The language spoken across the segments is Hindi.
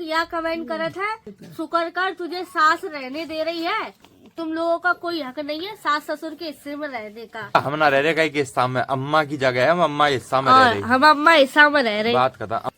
लोग यह कमेंट करे थे, शुक्र कर तुझे सास रहने दे रही है, तुम लोगों का कोई हक नहीं है सास ससुर के हिस्से में रहने का। हम ना रह रहे कहीं के हिस्सा में, अम्मा की जगह है, हम अम्मा हिस्सा में रह रही। हम अम्मा हिस्सा में रह रहे। बात करता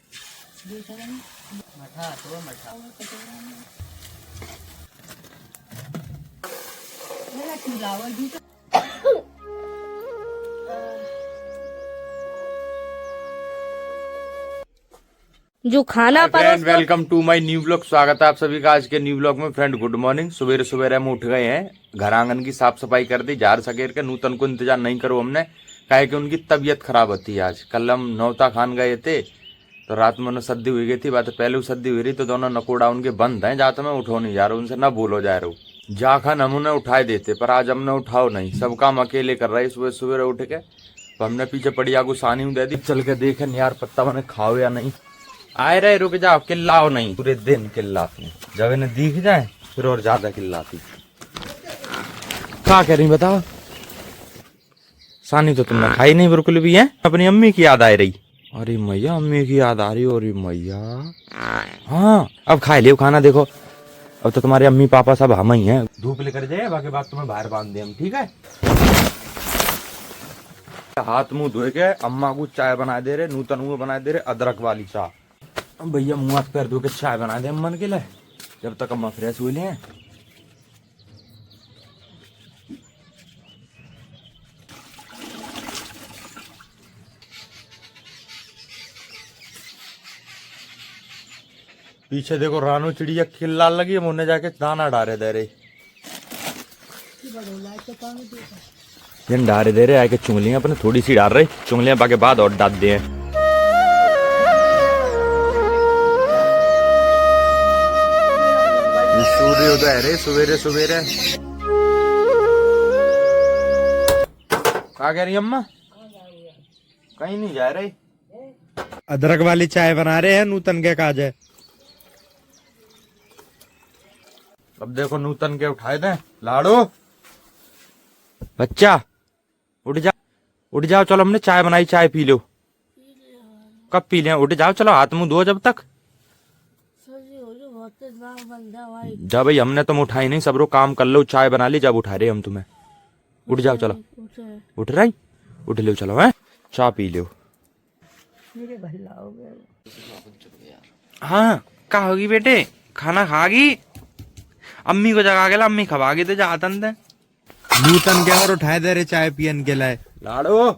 जो खाना friend, welcome to my new blog. स्वागत है आप सभी का आज के न्यू ब्लॉग में। Friend good morning. सवेरे सवेरे हम उठ गए हैं, घर आंगन की साफ सफाई कर दी, जार सकेर के। नूतन को इंतजार नहीं करो हमने, काहे कि उनकी तबीयत खराब होती है। आज कल हम नौता खान गए थे तो रात में उन्हें सर्दी हुई गई थी, बात पहले सर्दी हुई रही तो दोनों नकोड़ा उनके बंद हैं, जाते में उठो नहीं जा रहा, उनसे ना बोलो जा रहे हो। जाखन हम उन्हें उठाए देते, पर आज हमने उठाओ नहीं, सब काम अकेले कर रहे सुबह सवेरे उठ के। तो हमने पीछे पड़ी आगू सानी दे दी, चल के देखे यार पत्ता मैंने खाओ या नहीं। आए रहे रुक जाओ, किल्लाओ नहीं, पूरे दिन किल्लाती जब इन्हें दिख जाए फिर और ज्यादा किल्लाती। क्या कह रही बताओ? सानी तो तुमने खाई नहीं बिल्कुल भी है, अपनी अम्मी की याद आ रही। अरे मैया अम्मी की याद आ रही। अरे मैया हाँ, अब खा लियो खाना। देखो अब तो तुम्हारे अम्मी पापा सब हम ही हैं। धूप लेकर जाए, बाकी बात तुम्हें बाहर बांध दे हम, ठीक है? हाथ मुंह धोए के अम्मा को चाय बना दे रहे, नूतन को बना दे रहे अदरक वाली चाय। भैया मुंह हाथ पैर धो के चाय बना दे अम्मन के लिए, जब तक अम्मा फ्रेश हुई हैं। पीछे देखो रानू चिड़िया खिल्ला लगी, हम उन्हें जाके दाना डारे दे रहे, डारे दे रहे आके चुंगलियां अपने थोड़ी सी डाल रहे, चुंगलियां पाके बाद और डाल दे। सूर्योदय है रे सवेरे सवेरे। क्या कह रही अम्मा? कहीं नहीं जा रही, अदरक वाली चाय बना रहे हैं नूतन के काज है। अब देखो नूतन के उठाए थे। लाडो बच्चा उठ जा, उठ जाओ, चलो हमने चाय बनाई, चाय पी लो। कब पी लें? उठ जाओ, चलो हाथ मुंह धो जब तक। जा भाई, हमने तुम उठाई नहीं, सबरो काम कर लो, चाय बना ली, जब उठा रहे हम तुम्हें। उठ जाओ चलो, उठ रही, उठ लो चलो, है चाय पी लो। हाँ क्या होगी बेटे, खाना खागी? अम्मी को जगा के ला, अम्मी खवागी तो जा दे। नूतन के और उठाए दे रहे चाय पियन के लिए। लाडो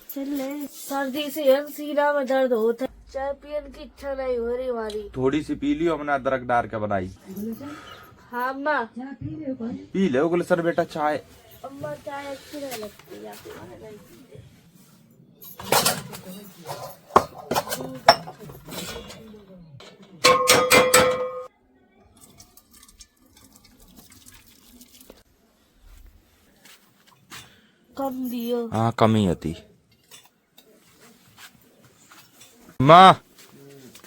सर्दी से सीना में दर्द होता है, चाय पियन की इच्छा नहीं हो रही हमारी। थोड़ी सी पी लियो, हमने अदरक डाल के बनाई। हाँ अम्मा पी लो गुलसर बेटा चाय। अम्मा चाय अच्छी नहीं लगती है। कम दियो। हाँ कम ही होती। माँ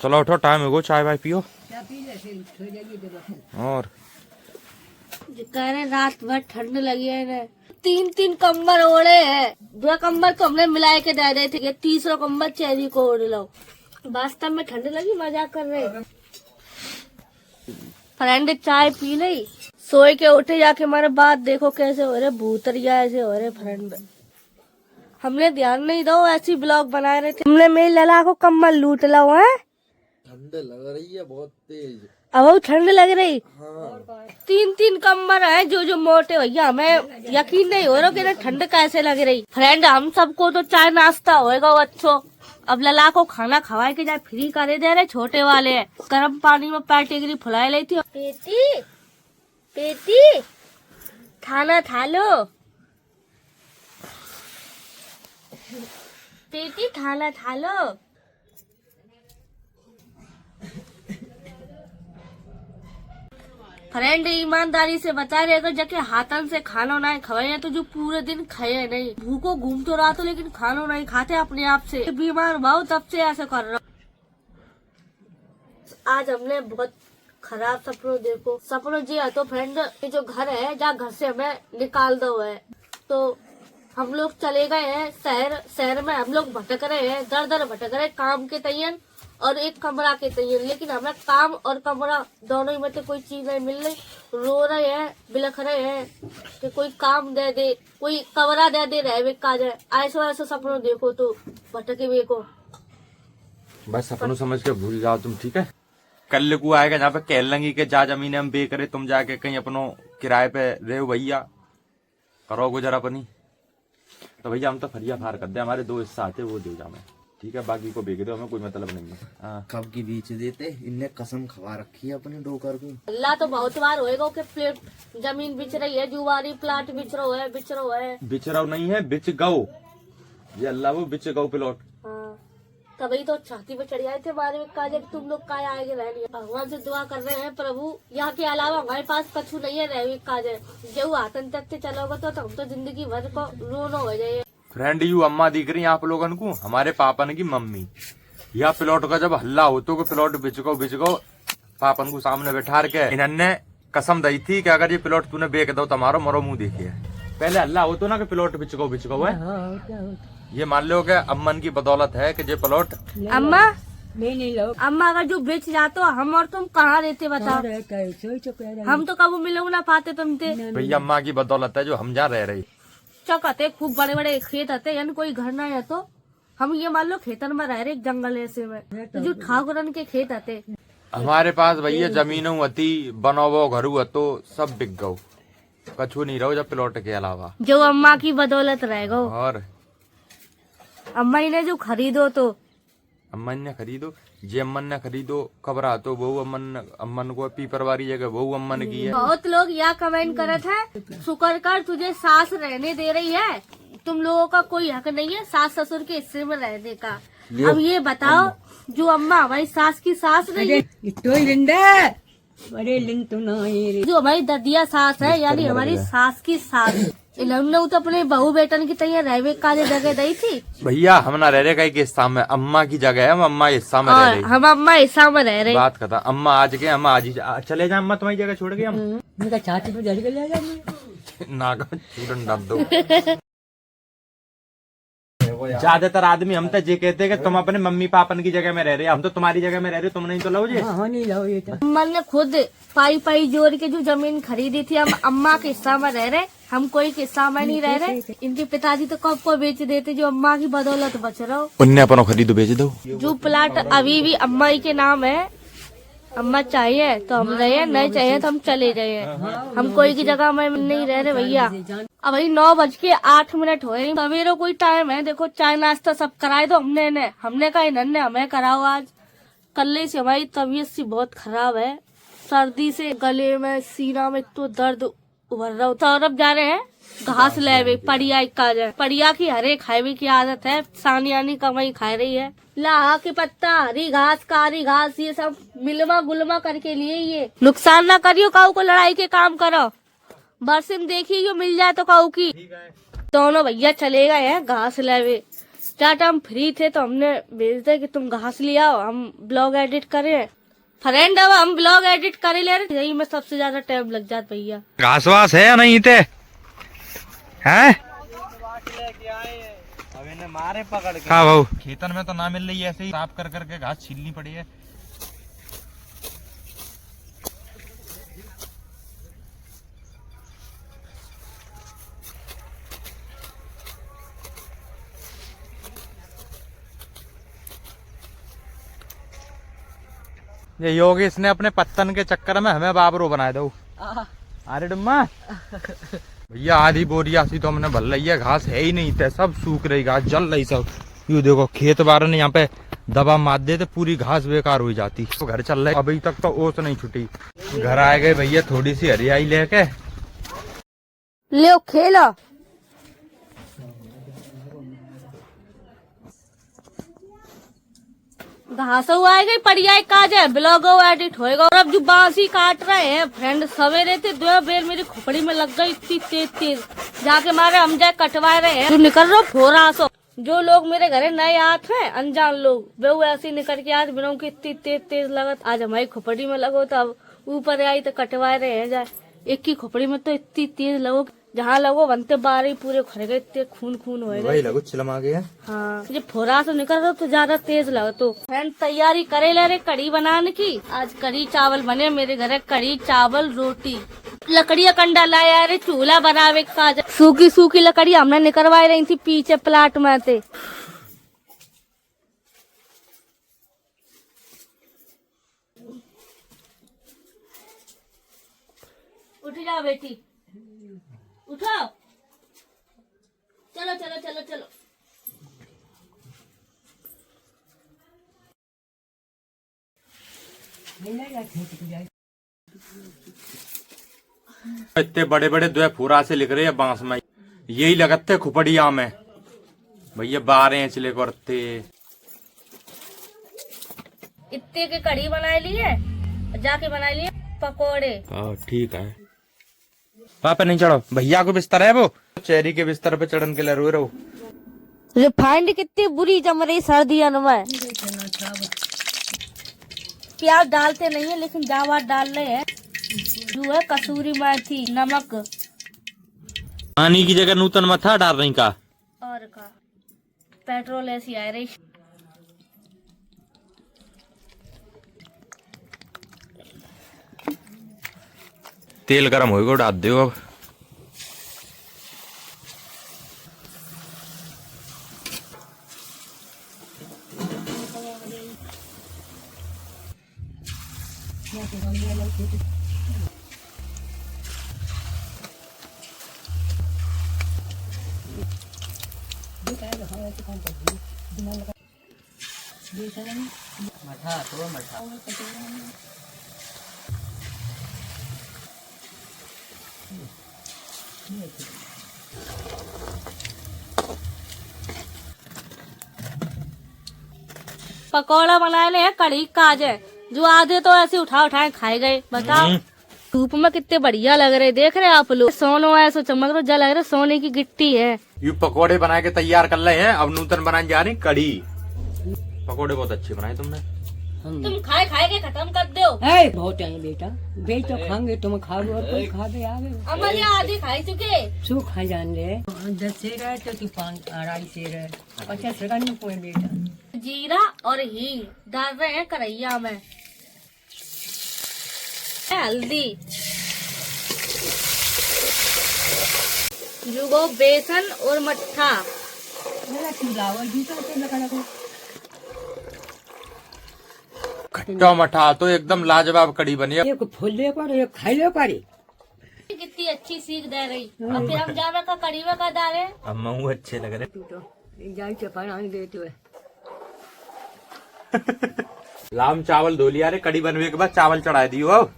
चलो उठो, टाइम हो गो, चाय वाय पियो। और कह रहे रात भर ठंड लगी है ना, 3 कंबल ओढ़े है, 2 कंबल तो हमने मिला के दे रहे थे, ये तीसरा कंबल चेरी को ओढ़ लो। वास्तव में ठंड लगी, मजाक कर रहे। फ्रेंड चाय पी ली, सोए के उठे जाके हमारे बात देखो कैसे हो रहे, भूतरिया ऐसे हो रहे। फ्रेंड हमने ध्यान नहीं दो, ऐसी ब्लॉग बना रहे थे, हमने मेरी लला को कम्बल लूट लो है। ठंड लग रही है बहुत तेज। अब ठंड लग रही। हाँ। 3 कम्बल है जो मोटे भैया, हमें यकीन नहीं हो रहा कि ठंड कैसे लग रही। फ्रेंड हम सबको तो चाय नाश्ता होएगा अच्छो, अब लला को खाना खवाए के जाए फ्री करे दे रहे, छोटे वाले है। गर्म पानी में पैटिगरी फुलाई ली थी। पेटी पेटी खाना खा लो, पेटी खाना खा लो। फ्रेंड ईमानदारी से बता रहे, अगर जाके हाथन से खाना नहीं खवाए तो जो पूरे दिन खाए नहीं, भूखो घूम तो रहा तो लेकिन खाना नहीं खाते अपने आप से। बीमार भाव तब से ऐसा कर रहा। आज हमने बहुत खराब सपनों देखो, सपनों जी है तो फ्रेंड ये जो घर है जहाँ घर से हमें निकाल दो है, तो हम लोग चले गए हैं शहर में हम लोग भटक रहे हैं, दर दर भटक रहे काम के तयन, और एक कमरा के चाहिए, लेकिन हमें काम और कमरा दोनों ही में तो कोई चीज नहीं मिल रही। रो रहे हैं, बिलख रहे हैं कि कोई काम दे दे, कोई कमरा दे दे, रहे का जाए। ऐसा ऐसा सपनों देखो तो भटके वे को। बस सपनों समझ के भूल जाओ तुम, ठीक है। कल को आएगा जहाँ पे कह लेंगी कि जा जमीन हम बे करे, तुम जाके कहीं अपनो किराए पे रहो भैया, करो गुजर अपनी। तो भैया हम तो फरिया फार कर दे, हमारे 2 हिस्सा आते वो दे जाओ, ठीक है, बाकी को बेच दो, हमें कोई मतलब नहीं है। हाँ। कब की बीच देते, इनने कसम खवा रखी है अपने डोकर को। अल्लाह तो बहुत बार होएगा कि प्लेट जमीन बिच रही है, जुवारी प्लाट बिच रहा है, बिच रहा है। बिच रहा नहीं है, बिच गौ, ये अल्लाह वो बिच गौ प्लॉट। हाँ, तभी तो छाती पे चढ़ आए थे हमारे में काजे, तुम लोग काय आएंगे रहने। भगवान से दुआ कर रहे हैं प्रभु, यहाँ के अलावा हमारे पास कछु नहीं है रहे काजे। जो आतन तक चलोगे तो हम तो जिंदगी भर को रोना हो जाए। फ्रेंड यू अम्मा दिख रही आप लोगन को, हमारे पापन की मम्मी। यह प्लॉट का जब हल्ला हो तो प्लॉट बिचको पापन को सामने बैठा के इन्होंने कसम दी थी कि अगर ये प्लॉट तूने बेच दो तुम्हारो मरो मुंह देखिए। पहले हल्ला हो तो ना कि प्लॉट बिचको है। ये मान लो कि अम्मन की बदौलत है कि ये प्लॉट अम्मा अम्मा अगर जो बेच जाते हम और तुम कहाँ रहते बताओ, हम तो कभी मिलो ना पाते तुमसे। भैया अम्मा की बदौलत है जो हम जा रह रही। चौकते खूब बड़े बड़े खेत आते, यानी कोई घर ना है तो हम ये मान लो खेतन में रह रहे, एक जंगल ऐसे में तो जो ठाकुरन के खेत आते। हमारे पास भैया जमीनों हती, बनोबो घरू हतो, सब बिक गो, कछु नहीं रहो जब प्लॉट के अलावा। जो अम्मा की बदौलत रहेगा। और अम्मा ने जो खरीदो तो अम्मन ने खरीदो, जे अम्मन ने खरीदो खबरा तो वो अम्मन को पीपर वाली जगह वो अम्मन की है। बहुत लोग यह कमेंट करत है, शुक्र कर तुझे सास रहने दे रही है, तुम लोगों का कोई हक नहीं है सास ससुर के हिस्से में रहने का। अब ये बताओ, जो अम्मा हमारी सास की सास नहीं है, जो हमारी ददिया सास है, यानी हमारी सास की सास, इन्होंने तो अपने बहू बेटन की तैयार रहवे का जगह दी थी। भैया हम ना रह रहे कहीं के हिस्सा में, अम्मा की जगह है, हम अम्मा हिस्सा में रह और रहे। हम अम्मा हिस्सा में रह रहे। बात करता अम्मा आज के, हम आज ही चले जाए, अम्मा तुम्हारी जगह छोड़ गए हम। छाती पे जड़ के नागा चूरन डाल दो। ज्यादातर आदमी हम तो ये कहते हैं कि तुम अपने मम्मी पापन की जगह में रह रहे, हम तो तुम्हारी जगह में रह रहे, तुम नहीं तो लो जी। अम्मा ने खुद पाई जोड़ के जो जमीन खरीदी थी, हम अम्मा के हिस्सा में रह रहे, हम कोई के हिस्सा में नहीं रह रहे। इनके पिताजी तो कब को बेच देते, जो अम्मा की बदौलत बच रहा हो। उनने अपनों खरीदो बेच दो। जो प्लाट अभी भी अम्मा ही के नाम है, अम्मा चाहिए तो हम रहे, नहीं चाहिए तो हम चले जाए। हम कोई की जगह में नहीं रह रहे भैया। अब भाई 9:08 हुए, सवेरे कोई टाइम है, देखो चाय नाश्ता सब कराए दो हमने कहा इन्होंने हमें कराओ। आज कल से हमारी तबीयत सी बहुत खराब है, सर्दी से गले में सीना में तो दर्द उभर रहा होता। और अब जा रहे हैं घास ले, पड़िया का जाए, पड़िया की हरे खाए की आदत है, सानियानी कमाई खा रही है। लाहा के पत्ता, हरी घास, कारी घास, ये सब मिलवा गुलमा करके लिए। ये नुकसान ना करियो, काऊ को लड़ाई के काम करो, बरसे में देखिए जो मिल जाए तो काऊ की। दोनों भैया चले गए हैं घास लेवे। चाट हम फ्री थे तो हमने भेज दिया कि तुम घास ले आओ, हम ब्लॉग एडिट करें। फ्रेंड अब हम ब्लॉग एडिट करे ले रहे, यही में सबसे ज्यादा टाइम लग जाता भैया। घास वास है या नहीं थे हैं? मारे पकड़ के। हाँ भाऊ, खेतन में तो ना मिल रही है, ऐसे ही साफ कर करके घास छीलनी पड़ी है। ये योगेश ने अपने पत्तन के चक्कर में हमें बाबरो बनाए दो। अरे डम्मा भैया आधी बोरिया सी तो हमने भल रही है, घास है ही नहीं थे, सब सूख रही घास, जल रही सब। यू देखो खेत बारन यहाँ पे दबा मार देते, पूरी घास बेकार हो जाती। तो घर चल रहे, अभी तक तो ओस नहीं छुटी। घर आए गए भैया थोड़ी सी हरियाई लेके, ले खेलो। घास आ गई, पड़िया काज है, ब्लॉग एडिट होएगा। और अब जो बांसी काट रहे हैं फ्रेंड, सवेरे थे 2 बेर मेरी खोपड़ी में लग गई इतनी तेज जाके मारे हम जाए कटवाए रहे हैं। तू निकल रहा फोरा सो। जो लोग मेरे घरे नए आते हैं, अनजान लोग, वे ऐसे ही निकल के आज बिना की इतनी तेज लगत। आज हमारी खोपड़ी में लगो तो अब ऊपर आई तो कटवाए रहे हैं जाए। एक की खोपड़ी में तो इतनी तेज लगो जहाँ लगो बनते बारी पूरे खर गए, इतने खून खून हो गए। वही लगो चिलम आ गया। हाँ, जब फोरा से निकल रहा तो ज्यादा तेज लगा। तो फ्रेंड तैयारी करे ले रहे कड़ी बनाने की। आज कड़ी चावल बने मेरे घर, कड़ी चावल रोटी। लकड़ियाँ कंडा लाया रे, चूल्हा बनावे का। सूखी सूखी लकड़ी हमने निकलवाई रही थी पीछे प्लाट में थे। उठ जाओ बेटी, उठो, चलो चलो चलो चलो। इतने बड़े बड़े दो फूरा से लिख रहे हैं बांस में, यही लगते खुपड़िया में भैया 12 इंच ले करते। इतने के कड़ी बना लिए, जाके बना लिए पकोड़े। ठीक है। पापा नहीं चढ़ो, भैया को बिस्तर है वो चेरी के बिस्तर पे चढ़न के लिए रो रहे हो। रिफाइंड कितनी बुरी जम रही सर्दियों में। प्याज डालते नहीं है लेकिन जावा डाल रहे हैं। जो है कसूरी मेथी, नमक। पानी की जगह नूतन मथा डाल रही का। और का पेट्रोल ऐसी आ रही। तेल गरम होएगा डाल दो अब। पकौड़ा बनाए हैं कड़ी काज है, जो आधे तो ऐसे उठा उठाए खाए गए। बताओ धूप में कितने बढ़िया लग रहे, देख रहे आप लोग। सोनो ऐसा चमक रहा, लग रहा सोने की गिट्टी है। ये पकोड़े बना के तैयार कर रहे हैं, अब नूतन बनाने जा रही कड़ी। पकोड़े बहुत अच्छे बनाए तुमने। तुम खाए खाए के खत्म कर दो। बहुत है बेटा, बेच तो खाएंगे, तुम खा लो और कोई खा दे आगे। अम्मा जी आधे खाए चुके। शू खा जान दे। 10 शेर है तो तू 2.5 शेर है, 50 रुपया नहीं कोई बेटा। जीरा और हींग डाल रहे हैं करैया में। हल्दी, जुगो बेसन और मट्ठा। खट्टा मठा तो एकदम लाजवाब कड़ी बनी है। एक फूले पर एक खाइले पर। कितनी अच्छी सीख दे रही। अब फिर हम जावे का कड़ी में का डाले। अम्मा अच्छे लग रहे। तू तो एक जाई से पानी देते है। लाम चावल धो लिया रे, कड़ी बनवे के बाद चावल चढ़ा दियो। अब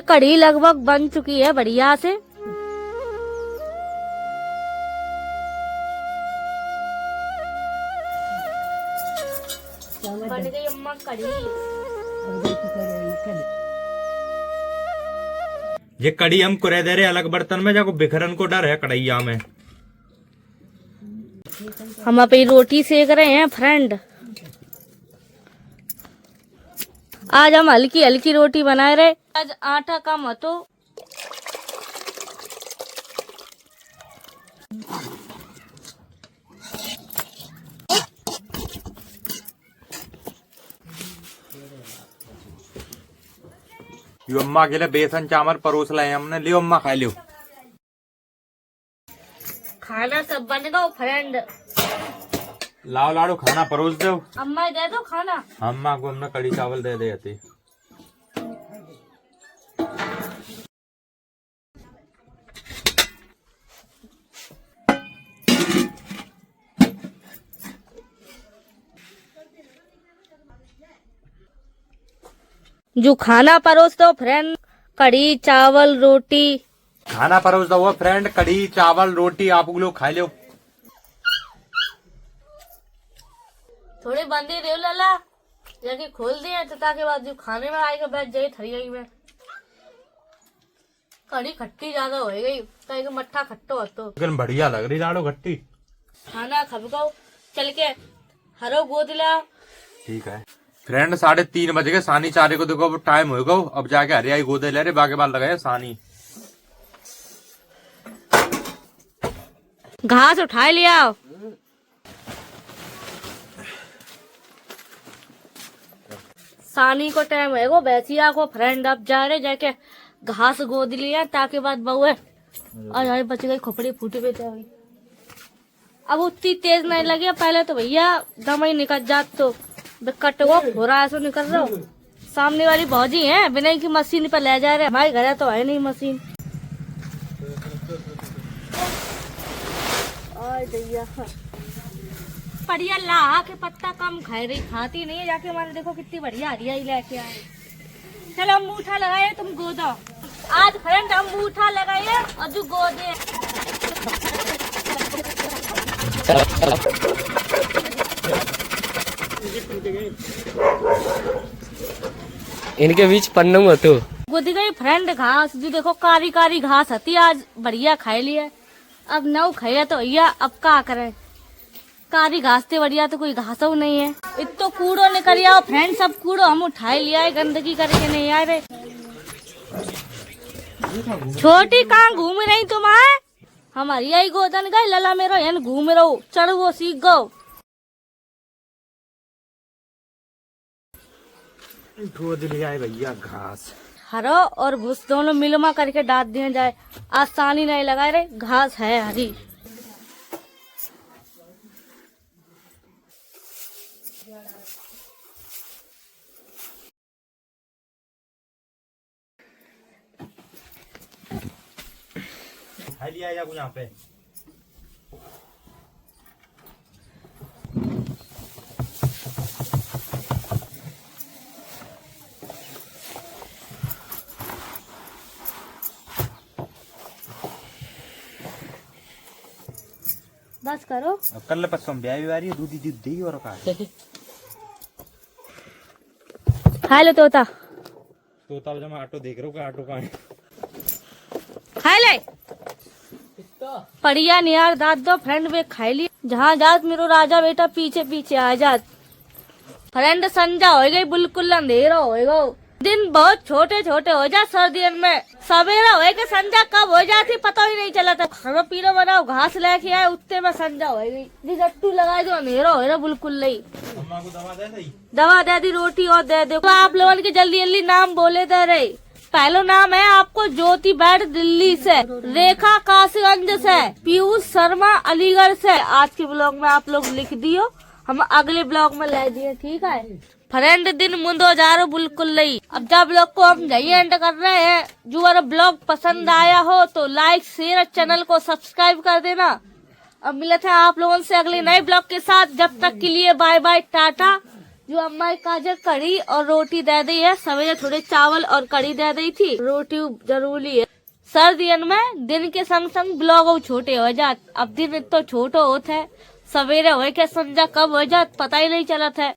कड़ी लगभग बन चुकी है बढ़िया से। बन गई अम्मा कड़ी। ये कड़ी हम कुरे दे रहे अलग बर्तन में, जाको बिखरन को डर है कढ़ैया में। हम अभी रोटी सेक रहे हैं फ्रेंड। आज हम हल्की हल्की रोटी बनाए रहे। आज आटा कम तो यो अम्मा के लिए बेसन चावल परोस लाए हमने। लियो अम्मा खा लियो। खाना सब बन गया फ्रेंड। लाओ लाड़ो खाना परोस दो। अम्मा दे दो खाना। अम्मा को हमने कड़ी चावल दे देते। जो खाना परोस दो फ्रेंड, कढ़ी चावल रोटी। खाना परोस दो फ्रेंड, कढ़ी चावल रोटी, आप लोग खा लो। थोड़ी बंदी रेव लाला जाके खोल दिए तो ताकि बाद जो खाने में आएगा बैठ जाए थरियाई में। कढ़ी खट्टी ज्यादा हो गई, ताकि मट्ठा खट्टो हो तो लेकिन बढ़िया लग रही लाडो खट्टी। खाना खबकाओ चल के हरो गोद ला। ठीक है फ्रेंड, 3:30 बज गए। सानी चारे को देखो अब टाइम हो गो, अब जाके हरियाई गोदे ले रहे, बाके बाल लगाए सानी। घास उठा लिया। सानी को टाइम है वो बैसिया को फ्रेंड अब जा रहे जाके घास गोद लिया ताकि बाद बहुए और बच गई खोपड़ी फूटी पे तो अब उतनी तेज नहीं लगी। पहले तो भैया दम ही निकल जात तो कट वो घोरा ऐसा निकल रहा हो। सामने वाली भौजी है बिना की मशीन पर ले जा रहे, हमारे घर तो है नहीं मशीन। बढ़िया लाहा के पत्ता कम खाए रही, खाती नहीं है। जाके हमारे देखो कितनी बढ़िया हरियाई लेके आए। चलो हम अंगूठा लगाए तुम गोदो। आज फ्रेंड हम अंगूठा लगाए और जो गोदे। इनके बीच पन्नू हो तो गोदी गई फ्रेंड घास, जो देखो कारी कारी घास हती आज बढ़िया खाई लिया। अब नौ खाया तो भैया अब क्या करें, कारी घास ते बढ़िया तो कोई घासो नहीं है। इतो कूड़ो निकल आओ फ्रेंड, सब कूड़ो हम उठाए लिया है, गंदगी करके नहीं आ रहे। छोटी कहाँ घूम रही तुम है? हमारी आई गोदन गई लला मेरो यन घूम रहो, चढ़ वो सीख गो। गोद लिया है भैया घास। हरो और भूस दोनों मिलमा करके डाल दिया जाए, आसानी नहीं लगा रहे, घास है हरी। लिया यहाँ पे बस करो। कल परसों ब्याह भी आ रही है, दूधी दूध देगी और का खा लो तोता। तोता जब मैं ऑटो देख रहा हूँ, ऑटो का है। खा ले बढ़िया नियार दाद दो फ्रेंड वे खाई ली। जहाँ जात मेरो राजा बेटा पीछे पीछे आ जात। फ्रेंड संजा हो गई, बिल्कुल अंधेरा हो गया। दिन बहुत छोटे छोटे हो जा सर्दियों में, सवेरा हो के संजा कब हो जाती पता ही नहीं चला था। खाना पीना बनाओ घास लेके आए उत्ते में संजा हो गई। जी गट्टू लगा दो अंधेरा हो रहा बिल्कुल नहीं। अम्मा को दवा दे दी, रोटी और दे दो। तो आप लोगों के जल्दी जल्दी नाम बोले दे रहे। पहला नाम है आपको ज्योति बैठ दिल्ली से, रेखा काशीगंज से, पीयूष शर्मा अलीगढ़ से। आज के ब्लॉग में आप लोग लिख दियो, हम अगले ब्लॉग में ले दिए, ठीक है फ्रेंड। दिन मुंदो जा रहा बिल्कुल नहीं। अब जब ब्लॉग को हम यही एंड कर रहे हैं। जो अगर ब्लॉग पसंद आया हो तो लाइक शेयर, चैनल को सब्सक्राइब कर देना। अब मिलते हैं आप लोगों से अगले नए ब्लॉग के साथ। जब तक के लिए बाय बाय टाटा। जो अम्मा काजर कढ़ी और रोटी दे दी है, सवेरे थोड़े चावल और कढ़ी दे दी थी, रोटी जरूरी है। सर्दियों में दिन के संग संग ब्लॉग छोटे हो जात। अब दिन तो छोटो होते है, सवेरे हो के संजा कब हो जात पता ही नहीं चलत है।